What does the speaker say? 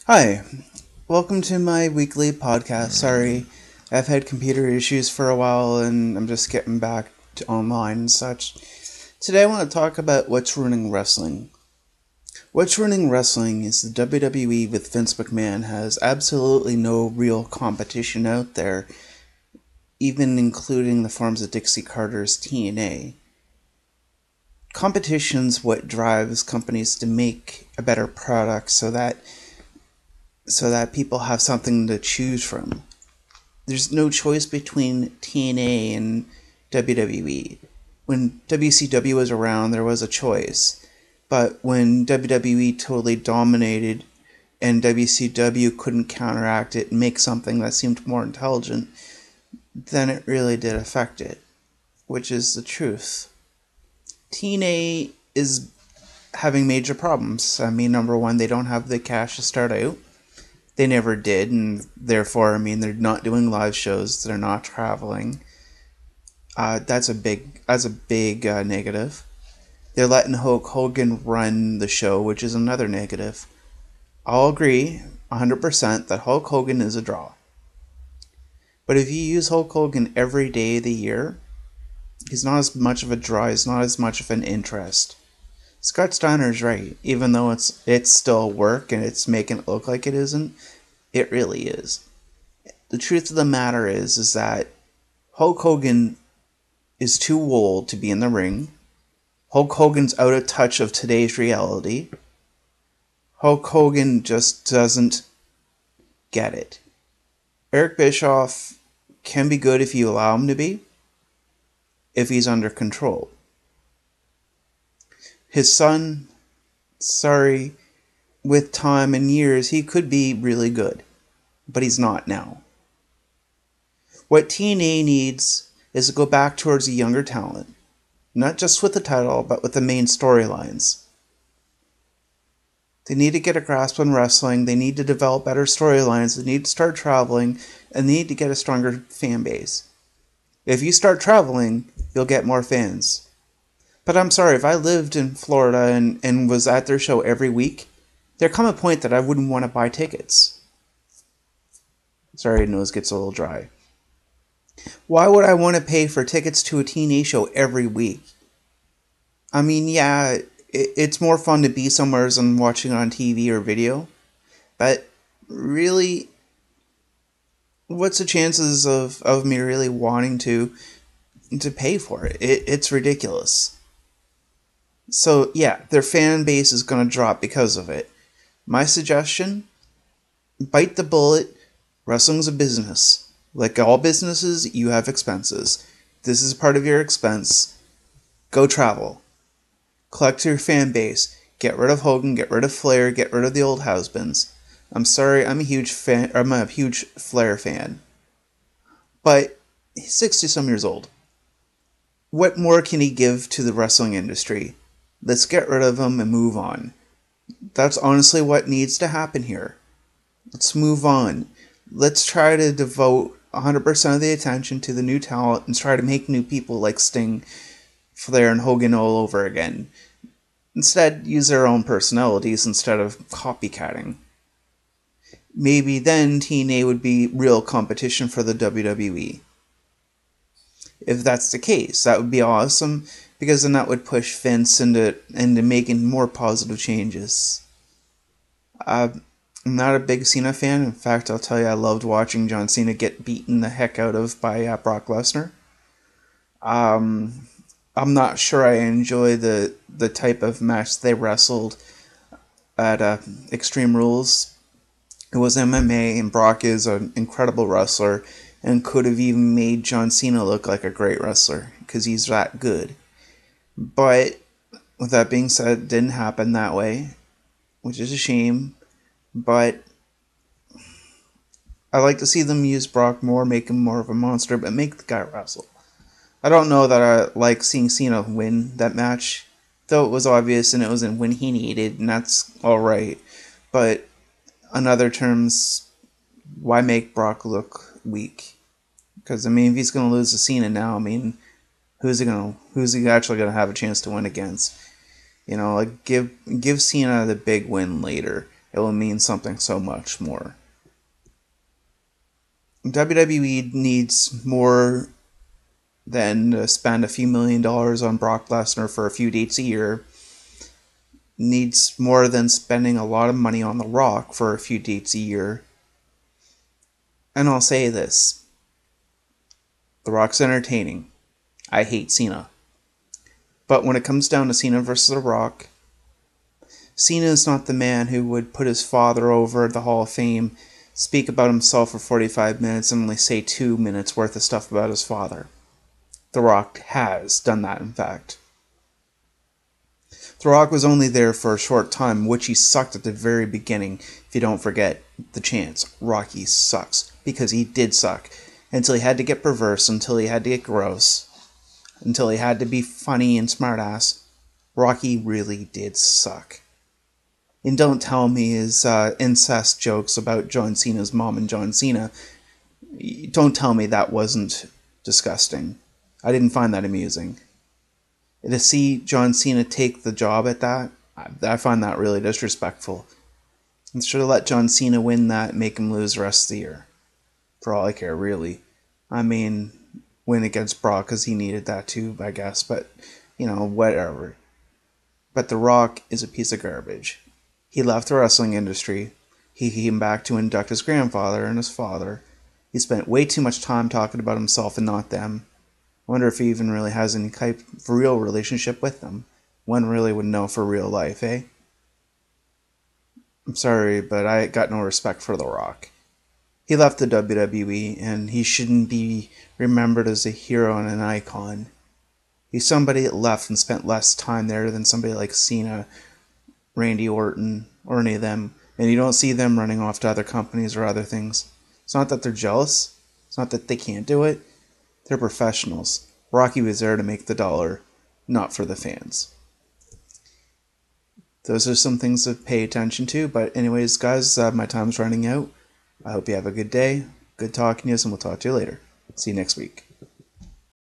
Hi, welcome to my weekly podcast. Sorry, I've had computer issues for a while and I'm just getting back to online and such. Today I want to talk about what's ruining wrestling. What's ruining wrestling is the WWE with Vince McMahon has absolutely no real competition out there, even including the forms of Dixie Carter's TNA. Competition's what drives companies to make a better product so that people have something to choose from. There's no choice between TNA and WWE. When WCW was around, there was a choice. But when WWE totally dominated and WCW couldn't counteract it and make something that seemed more intelligent, then it really did affect it, which is the truth. TNA is having major problems. I mean, number one, they don't have the cash to start out. They never did, and therefore, they're not doing live shows. They're not traveling. That's a big negative. They're letting Hulk Hogan run the show, which is another negative. I'll agree 100% that Hulk Hogan is a draw. But if you use Hulk Hogan every day of the year, he's not as much of a draw. He's not as much of an interest. Scott Steiner's right. Even though it's still work and it's making it look like it isn't, it really is. The truth of the matter is that Hulk Hogan is too old to be in the ring. Hulk Hogan's out of touch of today's reality. Hulk Hogan just doesn't get it. Eric Bischoff can be good if you allow him to be, if he's under control. His son, with time and years, he could be really good, but he's not now. What TNA needs is to go back towards a younger talent, not just with the title, but with the main storylines. They need to get a grasp on wrestling, they need to develop better storylines, they need to start traveling, and they need to get a stronger fan base. If you start traveling, you'll get more fans. But I'm sorry, if I lived in Florida and was at their show every week, there come a point that I wouldn't want to buy tickets. Sorry, nose gets a little dry. Why would I want to pay for tickets to a TNA show every week? Yeah, it's more fun to be somewhere than watching it on TV or video. But really, what's the chances of me really wanting to pay for it? It's ridiculous. So yeah, their fan base is going to drop because of it. My suggestion, bite the bullet. Wrestling's a business. Like all businesses, you have expenses. This is part of your expense. Go travel. Collect your fan base. Get rid of Hogan, get rid of Flair, get rid of the old has-beens. I'm sorry, I'm a huge Flair fan. But he's 60-some years old. What more can he give to the wrestling industry? Let's get rid of him and move on. That's honestly what needs to happen here. Let's move on. Let's try to devote 100% of the attention to the new talent and try to make new people like Sting, Flair, and Hogan all over again. Instead, use their own personalities instead of copycatting. Maybe then TNA would be real competition for the WWE. If that's the case, that would be awesome, because then that would push Vince into making more positive changes. I'm not a big Cena fan. In fact, I'll tell you, I loved watching John Cena get beaten the heck out of by Brock Lesnar. I'm not sure I enjoy the type of match they wrestled at Extreme Rules. It was MMA, and Brock is an incredible wrestler and could have even made John Cena look like a great wrestler because he's that good. But with that being said, it didn't happen that way, which is a shame. But I like to see them use Brock more, make him more of a monster, but make the guy wrestle. I don't know that I like seeing Cena win that match, though it was obvious and it was when he needed, and that's alright. But on other terms, why make Brock look weak? Because if he's going to lose to Cena now, who's he actually going to have a chance to win against? Give Cena the big win later. it will mean something so much more. WWE needs more than to spend a few $1 million on Brock Lesnar for a few dates a year. Needs more than spending a lot of money on The Rock for a few dates a year. And I'll say this. The Rock's entertaining. I hate Cena. But when it comes down to Cena versus The Rock, Cena is not the man who would put his father over at the Hall of Fame, speak about himself for 45 minutes, and only say 2 minutes worth of stuff about his father. The Rock has done that, in fact. The Rock was only there for a short time, which he sucked at the very beginning. If you don't forget the chants, Rocky sucks. Because he did suck. Until he had to get perverse, until he had to get gross, until he had to be funny and smartass. Rocky really did suck. And don't tell me his incest jokes about John Cena's mom and John Cena. Don't tell me that wasn't disgusting. I didn't find that amusing. To see John Cena take the job at that, I find that really disrespectful. I should have let John Cena win that and make him lose the rest of the year. For all I care, really. I mean, win against Brock because he needed that too, I guess. But, whatever. But The Rock is a piece of garbage. He left the wrestling industry. He came back to induct his grandfather and his father. He spent way too much time talking about himself and not them. I wonder if he even really has any type of real relationship with them. One really would know for real life, eh? I'm sorry, but I got no respect for The Rock. He left the WWE, and he shouldn't be remembered as a hero and an icon. He's somebody that left and spent less time there than somebody like Cena, Randy Orton, or any of them, and you don't see them running off to other companies or other things. It's not that they're jealous. It's not that they can't do it. They're professionals. Rocky was there to make the dollar, not for the fans. Those are some things to pay attention to, but anyways, guys, my time's running out. I hope you have a good day. Good talking to you, and we'll talk to you later. See you next week.